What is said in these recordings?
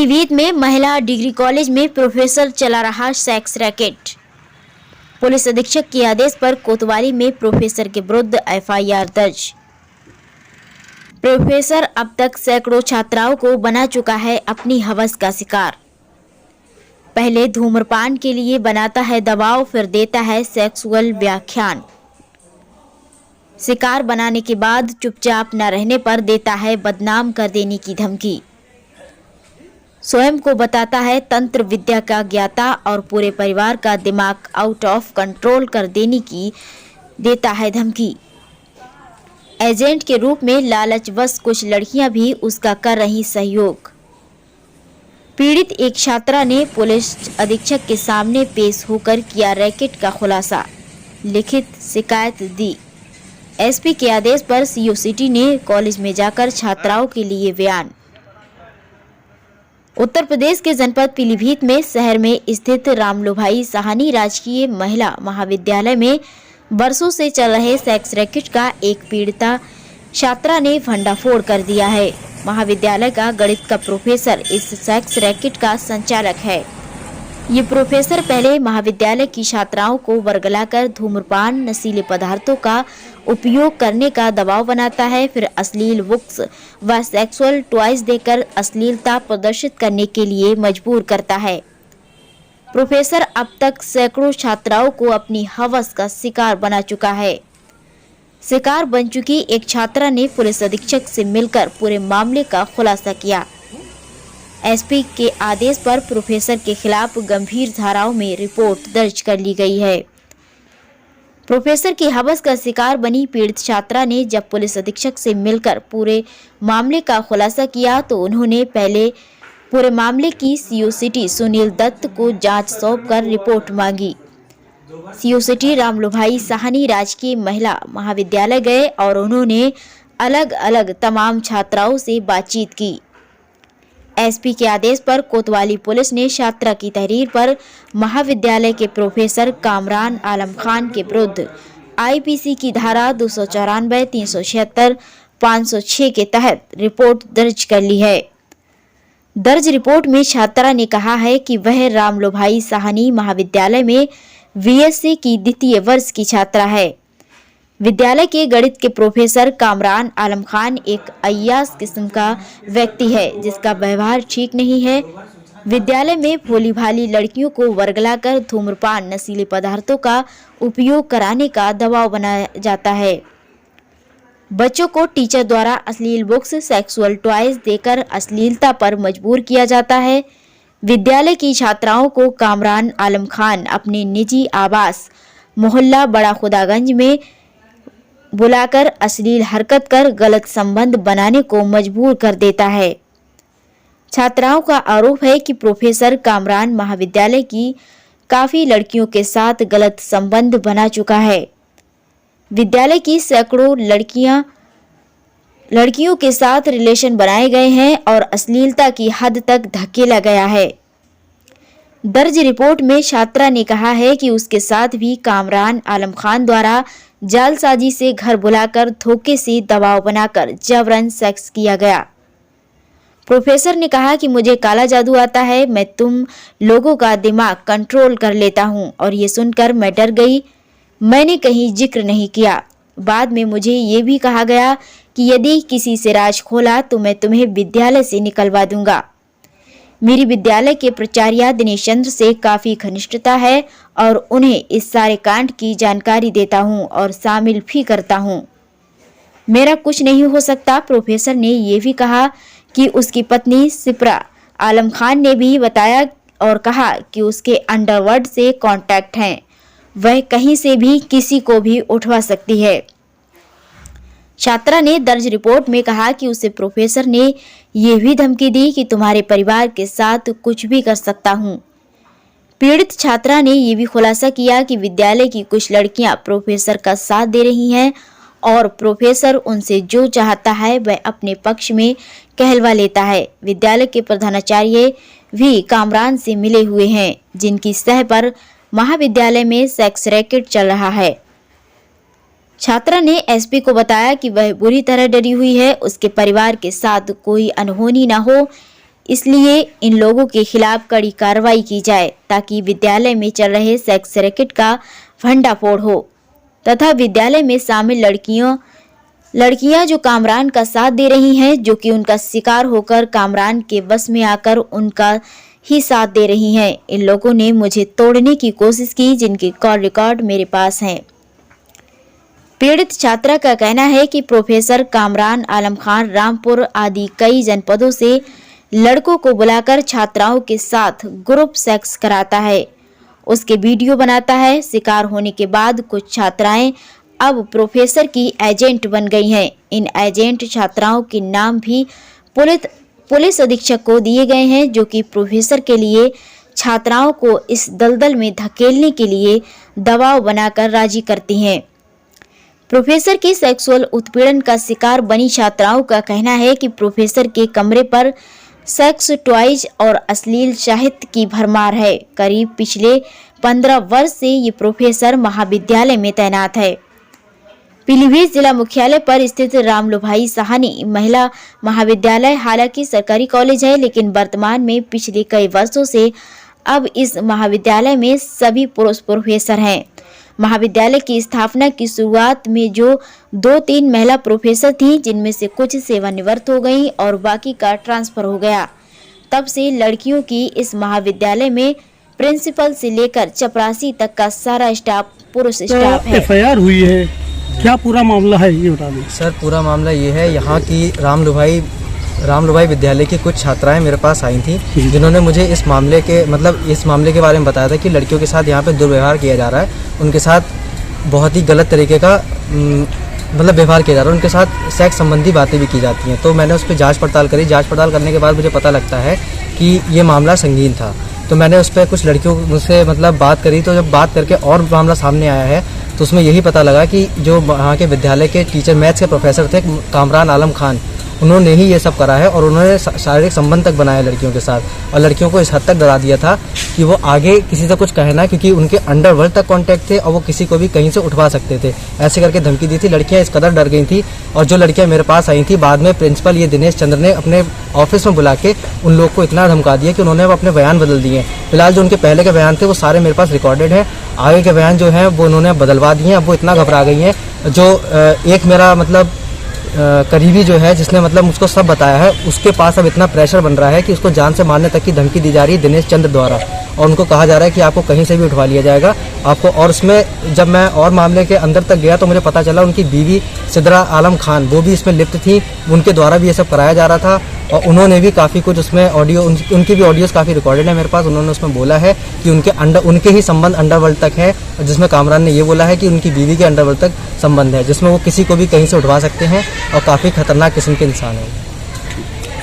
पीलीभीत में महिला degree college में प्रोफेसर चला रहा सेक्स रैकेट। पुलिस अधीक्षक के आदेश पर कोतवाली में प्रोफेसर के विरुद्ध एफआईआर दर्ज। प्रोफेसर अब तक सैकड़ों छात्राओं को बना चुका है अपनी हवस का शिकार। पहले धूम्रपान के लिए बनाता है दबाव, फिर देता है सेक्सुअल व्याख्यान। शिकार बनाने के बाद चुपचाप न रहने पर देता है बदनाम कर देने की धमकी। स्वयं को बताता है तंत्र विद्या का ज्ञाता और पूरे परिवार का दिमाग आउट ऑफ कंट्रोल कर देने की देता है धमकी। एजेंट के रूप में लालचवश कुछ लड़कियां भी उसका कर रही सहयोग। पीड़ित एक छात्रा ने पुलिस अधीक्षक के सामने पेश होकर किया रैकेट का खुलासा, लिखित शिकायत दी। एसपी के आदेश पर सीओ सिटी ने कॉलेज में जाकर छात्राओं के लिए बयान। उत्तर प्रदेश के जनपद पीलीभीत में शहर में स्थित रामलोभाई साहनी राजकीय महिला महाविद्यालय में बरसों से चल रहे सेक्स रैकेट का एक पीड़िता छात्रा ने भंडाफोड़ कर दिया है। महाविद्यालय का गणित का प्रोफेसर इस सेक्स रैकेट का संचालक है। ये प्रोफेसर पहले महाविद्यालय की छात्राओं को वर्गलाकर धूम्रपान, नशीले पदार्थों का उपयोग करने का दबाव बनाता है, फिर अश्लील बुक्स व सेक्सुअल टॉयज देकर अश्लीलता प्रदर्शित करने के लिए मजबूर करता है। प्रोफेसर अब तक सैकड़ों छात्राओं को अपनी हवस का शिकार बना चुका है। शिकार बन चुकी एक छात्रा ने पुलिस अधीक्षक से मिलकर पूरे मामले का खुलासा किया। एसपी के आदेश पर प्रोफेसर के खिलाफ गंभीर धाराओं में रिपोर्ट दर्ज कर ली गई है। प्रोफेसर की हवस का शिकार बनी पीड़ित छात्रा ने जब पुलिस अधीक्षक से मिलकर पूरे मामले का खुलासा किया तो उन्होंने पहले पूरे मामले की सीओ सिटी सुनील दत्त को जांच सौंपकर रिपोर्ट मांगी। सीओ सिटी रामलोभाई साहनी राजकीय महिला महाविद्यालय गए और उन्होंने अलग अलग तमाम छात्राओं से बातचीत की। एसपी के आदेश पर कोतवाली पुलिस ने छात्रा की तहरीर पर महाविद्यालय के प्रोफेसर कामरान आलम खान के विरुद्ध आईपीसी की धारा 294, 376, 506 के तहत रिपोर्ट दर्ज कर ली है। दर्ज रिपोर्ट में छात्रा ने कहा है कि वह रामलोभाई साहनी महाविद्यालय में बीएससी की द्वितीय वर्ष की छात्रा है। विद्यालय के गणित के प्रोफेसर कामरान आलम खान एक अय्याश किस्म का व्यक्ति है जिसका व्यवहार ठीक नहीं है। विद्यालय में भोली भाली लड़कियों को वर्गलाकर धूम्रपान, नशीले पदार्थों का उपयोग कराने का दबाव बनाया जाता है। बच्चों को टीचर द्वारा अश्लील बुक्स, सेक्सुअल टॉयज देकर अश्लीलता पर मजबूर किया जाता है। विद्यालय की छात्राओं को कामरान आलम खान अपने निजी आवास मोहल्ला बड़ा खुदागंज में बुलाकर अश्लील हरकत कर गलत संबंध बनाने को मजबूर कर देता है। छात्राओं का आरोप है कि प्रोफेसर कामरान महाविद्यालय की काफी लड़कियों के साथ गलत संबंध बना चुका है। विद्यालय की सैकड़ों लड़कियों के साथ रिलेशन बनाए गए हैं और अश्लीलता की हद तक धकेला गया है। दर्ज रिपोर्ट में छात्रा ने कहा है कि उसके साथ भी कामरान आलम खान द्वारा जालसाजी से घर बुलाकर धोखे से दबाव बनाकर जबरन सेक्स किया गया। प्रोफेसर ने कहा कि मुझे काला जादू आता है, मैं तुम लोगों का दिमाग कंट्रोल कर लेता हूं, और ये सुनकर मैं डर गई। मैंने कहीं जिक्र नहीं किया। बाद में मुझे ये भी कहा गया कि यदि किसी से राज खोला तो मैं तुम्हें विद्यालय से निकलवा दूंगा। मेरी विद्यालय के प्राचार्य दिनेश चंद्र से काफी घनिष्ठता है और उन्हें इस सारे कांड की जानकारी देता हूं और शामिल भी करता हूं। मेरा कुछ नहीं हो सकता। प्रोफेसर ने यह भी कहा कि उसकी पत्नी सिप्रा आलम खान ने भी बताया और कहा कि उसके अंडरवर्ल्ड से कांटेक्ट हैं, वह कहीं से भी किसी को भी उठवा सकती है। छात्रा ने दर्ज रिपोर्ट में कहा कि उसे प्रोफेसर ने यह भी धमकी दी कि तुम्हारे परिवार के साथ कुछ भी कर सकता हूं। पीड़ित छात्रा ने यह भी खुलासा किया कि विद्यालय की कुछ लड़कियां प्रोफेसर का साथ दे रही हैं और प्रोफेसर उनसे जो चाहता है वह अपने पक्ष में कहलवा लेता है। विद्यालय के प्रधानाचार्य भी कामरान से मिले हुए हैं, जिनकी सह पर महाविद्यालय में सेक्स रैकेट चल रहा है। छात्रा ने एसपी को बताया कि वह बुरी तरह डरी हुई है, उसके परिवार के साथ कोई अनहोनी न हो, इसलिए इन लोगों के खिलाफ कड़ी कार्रवाई की जाए ताकि विद्यालय में चल रहे सेक्स रैकेट का भंडाफोड़ हो तथा विद्यालय में शामिल लड़कियां जो कामरान का साथ दे रही हैं, जो कि उनका शिकार होकर कामरान के बस में आकर उनका ही साथ दे रही हैं। इन लोगों ने मुझे तोड़ने की कोशिश की, जिनके कॉल रिकॉर्ड मेरे पास हैं। पीड़ित छात्रा का कहना है कि प्रोफेसर कामरान आलम खान रामपुर आदि कई जनपदों से लड़कों को बुलाकर छात्राओं के साथ ग्रुप सेक्स कराता है, उसके वीडियो बनाता है। शिकार होने के बाद कुछ छात्राएं अब प्रोफेसर की एजेंट बन गई हैं। इन एजेंट छात्राओं के नाम भी पुलिस अधीक्षक को दिए गए हैं, जो कि प्रोफेसर के लिए छात्राओं को इस दलदल में धकेलने के लिए दबाव बनाकर राजी करती हैं। प्रोफेसर के सेक्सुअल उत्पीड़न का शिकार बनी छात्राओं का कहना है कि प्रोफेसर के कमरे पर सेक्स टॉयज और अश्लील साहित्य की भरमार है। करीब पिछले 15 वर्ष से ये प्रोफेसर महाविद्यालय में तैनात है। पीलीभीत जिला मुख्यालय पर स्थित रामलो भाई साहनी महिला महाविद्यालय हालांकि सरकारी कॉलेज है, लेकिन वर्तमान में पिछले कई वर्षों से अब इस महाविद्यालय में सभी पुरुष प्रोफेसर हैं। महाविद्यालय की स्थापना की शुरुआत में जो 2-3 महिला प्रोफेसर थीं, जिनमें से कुछ सेवानिवृत्त हो गईं और बाकी का ट्रांसफर हो गया। तब से लड़कियों की इस महाविद्यालय में प्रिंसिपल से लेकर चपरासी तक का सारा स्टाफ पुरुष स्टाफ है। एफआईआर हुई है, क्या पूरा मामला है ये बता दें। सर पूरा मामला ये है, यहाँ की रामलो भाई विद्यालय की कुछ छात्राएं मेरे पास आई थी, जिन्होंने मुझे इस मामले के बारे में बताया था कि लड़कियों के साथ यहाँ पे दुर्व्यवहार किया जा रहा है, उनके साथ बहुत ही गलत तरीके का व्यवहार किया जा रहा है, उनके साथ सेक्स संबंधी बातें भी की जाती हैं। तो मैंने उस पर जाँच पड़ताल करी। जाँच पड़ताल करने के बाद मुझे पता लगता है कि ये मामला संगीन था। तो मैंने उस पर कुछ लड़कियों से बात करी। तो जब बात करके और मामला सामने आया है तो उसमें यही पता लगा कि जो वहाँ के विद्यालय के टीचर मैथ्स के प्रोफेसर थे कामरान आलम खान, उन्होंने ही ये सब करा है और उन्होंने शारीरिक संबंध तक बनाया लड़कियों के साथ और लड़कियों को इस हद तक डरा दिया था कि वो आगे किसी से कुछ कहना, क्योंकि उनके अंडरवर्ल्ड तक कांटेक्ट थे और वो किसी को भी कहीं से उठवा सकते थे, ऐसे करके धमकी दी थी। लड़कियां इस कदर डर गई थी और जो लड़कियां मेरे पास आई थी, बाद में प्रिंसिपल ये दिनेश चंद्र ने अपने ऑफिस में बुला के उन लोग को इतना धमका दिया कि उन्होंने अपने बयान बदल दिए। फिलहाल जो उनके पहले के बयान थे वो सारे मेरे पास रिकॉर्डेड है, आगे के बयान जो है वो उन्होंने बदलवा दिए हैं। अब वो इतना घबरा गई हैं। जो एक मेरा करीबी जो है, जिसने मुझको सब बताया है, उसके पास अब इतना प्रेशर बन रहा है कि उसको जान से मारने तक की धमकी दी जा रही है दिनेश चंद्र द्वारा, और उनको कहा जा रहा है कि आपको कहीं से भी उठवा लिया जाएगा आपको। और उसमें जब मैं और मामले के अंदर तक गया तो मुझे पता चला उनकी बीवी सिद्रा आलम खान वो भी इसमें लिप्त थी, उनके द्वारा भी ये सब कराया जा रहा था और उन्होंने भी काफ़ी कुछ उसमें ऑडियो, उनकी भी ऑडियोज़ काफ़ी रिकॉर्डेड है मेरे पास। उन्होंने उसमें बोला है कि उनके ही संबंध अंडरवर्ल्ड तक है, जिसमें कामरान ने ये बोला है कि उनकी बीवी के अंडरवर्ल्ड तक संबंध है, जिसमें वो किसी को भी कहीं से उठवा सकते हैं और काफ़ी खतरनाक किस्म के इंसान है।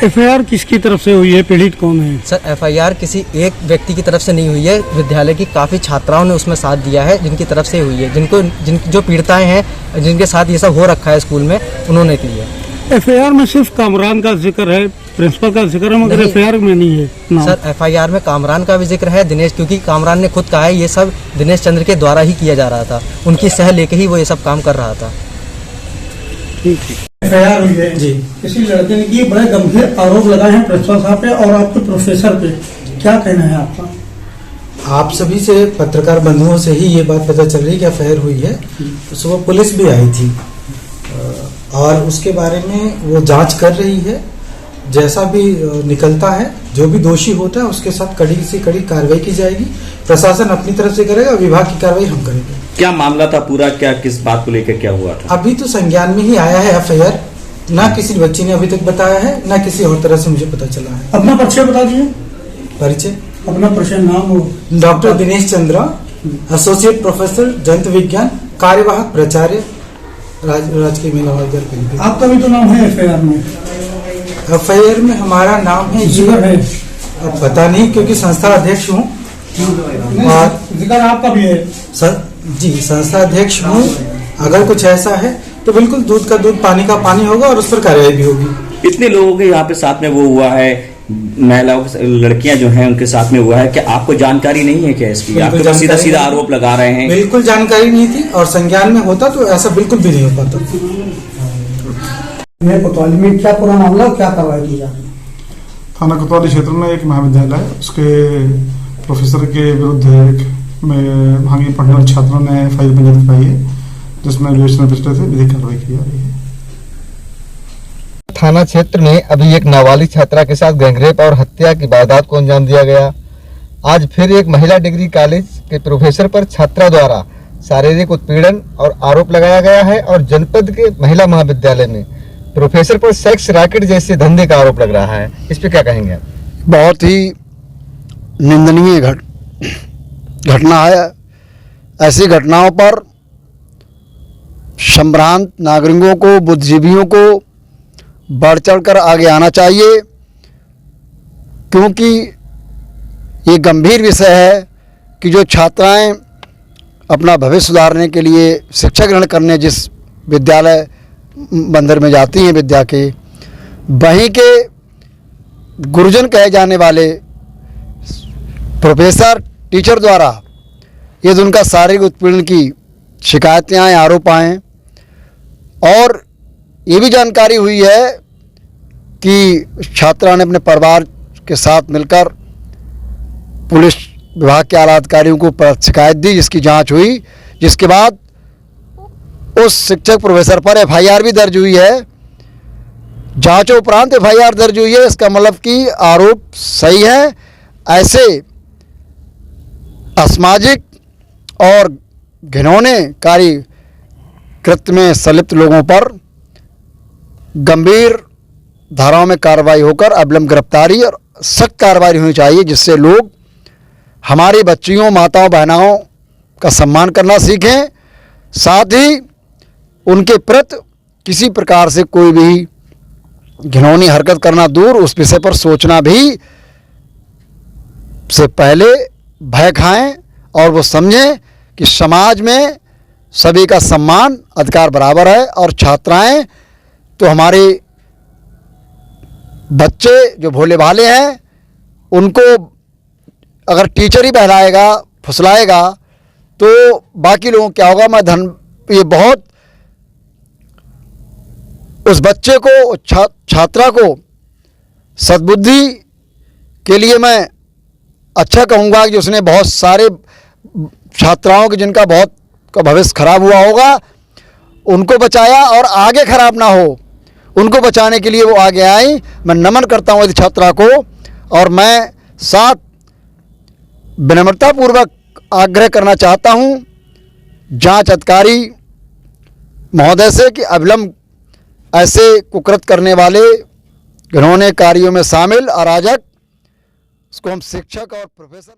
एफआईआर किसकी तरफ से हुई है, पीड़ित कौन है? सर एफआईआर किसी एक व्यक्ति की तरफ से नहीं हुई है, विद्यालय की काफ़ी छात्राओं ने उसमें साथ दिया है, जिनकी तरफ से हुई है। जो पीड़िताएं हैं, जिनके साथ ये सब हो रखा है स्कूल में, उन्होंने की है। एफआईआर में सिर्फ कामरान का जिक्र है, प्रिंसिपल का जिक्र है, मगर एफआईआर में नहीं है ना। सर एफआईआर में कामरान का भी जिक्र है, दिनेश, क्योंकि कामरान ने खुद कहा है ये सब दिनेश चंद्र के द्वारा ही किया जा रहा था, उनकी सह लेके ही वो ये सब काम कर रहा था। ठीक है। एफआईआर हुई है जी, किसी लड़के ने की बड़े गंभीर आरोप लगाए हैं प्रिंसिपल साहब पे और आपके प्रोफेसर पे, क्या कहना है आपका? आप सभी से पत्रकार बंधुओं से ही ये बात पता चल रही है कि एफआईआर हुई है। तो सुबह पुलिस भी आई थी और उसके बारे में वो जांच कर रही है। जैसा भी निकलता है, जो भी दोषी होता है उसके साथ कड़ी से कड़ी कार्रवाई की जाएगी। प्रशासन अपनी तरफ से करेगा, विभाग की कार्रवाई हम करेंगे। क्या मामला था पूरा, क्या किस बात को लेकर क्या हुआ था? अभी तो संज्ञान में ही आया है एफआईआर, ना किसी बच्ची ने अभी तक बताया है, ना किसी और तरह से मुझे पता चला है। अपना परिचय बता दीजिए। परिचय? अपना परिचय, नाम हो? Doctor Dinesh Chandra, associate professor जंत विज्ञान, कार्यवाहक प्राचार्य, राजकीय महिला महाविद्यालय पीलीभीत। आपका भी तो नाम है एफआईआर में? एफआईआर में हमारा नाम है, जिक्र है? अब पता नहीं, क्योंकि संस्था अध्यक्ष हूँ और जिक्र आपका भी है? सर जी, संस्था अध्यक्ष हूँ। अगर कुछ ऐसा है तो बिल्कुल दूध का दूध, पानी का पानी होगा और उस पर कार्रवाई भी होगी। इतने लोगों के यहाँ पे साथ में वो हुआ है, महिलाओं लड़कियां जो हैं उनके साथ में हुआ है, क्या आपको जानकारी नहीं है क्या इसकी? आप तो सीधा सीधा आरोप लगा रहे हैं। बिल्कुल जानकारी नहीं थी और संज्ञान में होता तो ऐसा बिल्कुल भी नहीं हो पाता। कोतवाली में क्या पूरा मामला, क्या कार्रवाई की जा रही है? थाना कोतवाली क्षेत्र में एक महाविद्यालय है, उसके प्रोफेसर के विरुद्ध वहाँ के पढ़ने वाले छात्रों ने एफआईआर पंजीकृत कराई है, जिसमें विवेचना दृष्टि से विधिक कार्रवाई की जा रही है। थाना क्षेत्र में अभी एक नाबालिग छात्रा के साथ गैंगरेप और हत्या की वारदात को अंजाम दिया गया। आज फिर एक महिला डिग्री कॉलेज के प्रोफेसर पर छात्रा द्वारा शारीरिक उत्पीड़न और आरोप लगाया गया है और जनपद के महिला महाविद्यालय में प्रोफेसर पर सेक्स रैकेट जैसे धंधे का आरोप लग रहा है। इस पे क्या कहेंगे आप? बहुत ही निंदनीय घटना है। ऐसी घटनाओं पर संभ्रांत नागरिकों को, बुद्धिजीवियों को बढ़ चढ़कर आगे आना चाहिए, क्योंकि ये गंभीर विषय है कि जो छात्राएं अपना भविष्य सुधारने के लिए शिक्षा ग्रहण करने जिस विद्यालय बंदर में जाती हैं विद्या के, वहीं के गुरुजन कहे जाने वाले प्रोफेसर टीचर द्वारा यदि उनका शारीरिक उत्पीड़न की शिकायतें आएँ, आरोप आएँ, और ये भी जानकारी हुई है कि छात्रा ने अपने परिवार के साथ मिलकर पुलिस विभाग के आला अधिकारियों को शिकायत दी, जिसकी जांच हुई, जिसके बाद उस शिक्षक प्रोफेसर पर एफआईआर भी दर्ज हुई है। जांच उपरांत एफआईआर दर्ज हुई है, इसका मतलब कि आरोप सही है। ऐसे असामाजिक और घिनौनेकारी कृत्य में संलिप्त लोगों पर गंभीर धाराओं में कार्रवाई होकर अविलंब गिरफ्तारी और सख्त कार्रवाई होनी चाहिए, जिससे लोग हमारी बच्चियों, माताओं, बहनाओं का सम्मान करना सीखें। साथ ही उनके प्रति किसी प्रकार से कोई भी घिनौनी हरकत करना दूर, उस विषय पर सोचना भी से पहले भय खाएं और वो समझें कि समाज में सभी का सम्मान, अधिकार बराबर है। और छात्राएं तो हमारे बच्चे जो भोले भाले हैं, उनको अगर टीचर ही बहलाएगा, फुसलाएगा, तो बाकी लोगों क्या होगा? ये बहुत उस बच्चे को, छात्रा को सद्बुद्धि के लिए मैं अच्छा कहूँगा कि उसने बहुत सारे छात्राओं के जिनका बहुत का भविष्य खराब हुआ होगा, उनको बचाया और आगे खराब ना हो, उनको बचाने के लिए वो आगे आई। मैं नमन करता हूँ इस छात्रा को, और मैं साथ विनम्रतापूर्वक आग्रह करना चाहता हूँ जांच अधिकारी महोदय से कि अविलंब ऐसे कुकृत करने वाले घिनौने कार्यों में शामिल अराजक, उसको हम शिक्षक और प्रोफेसर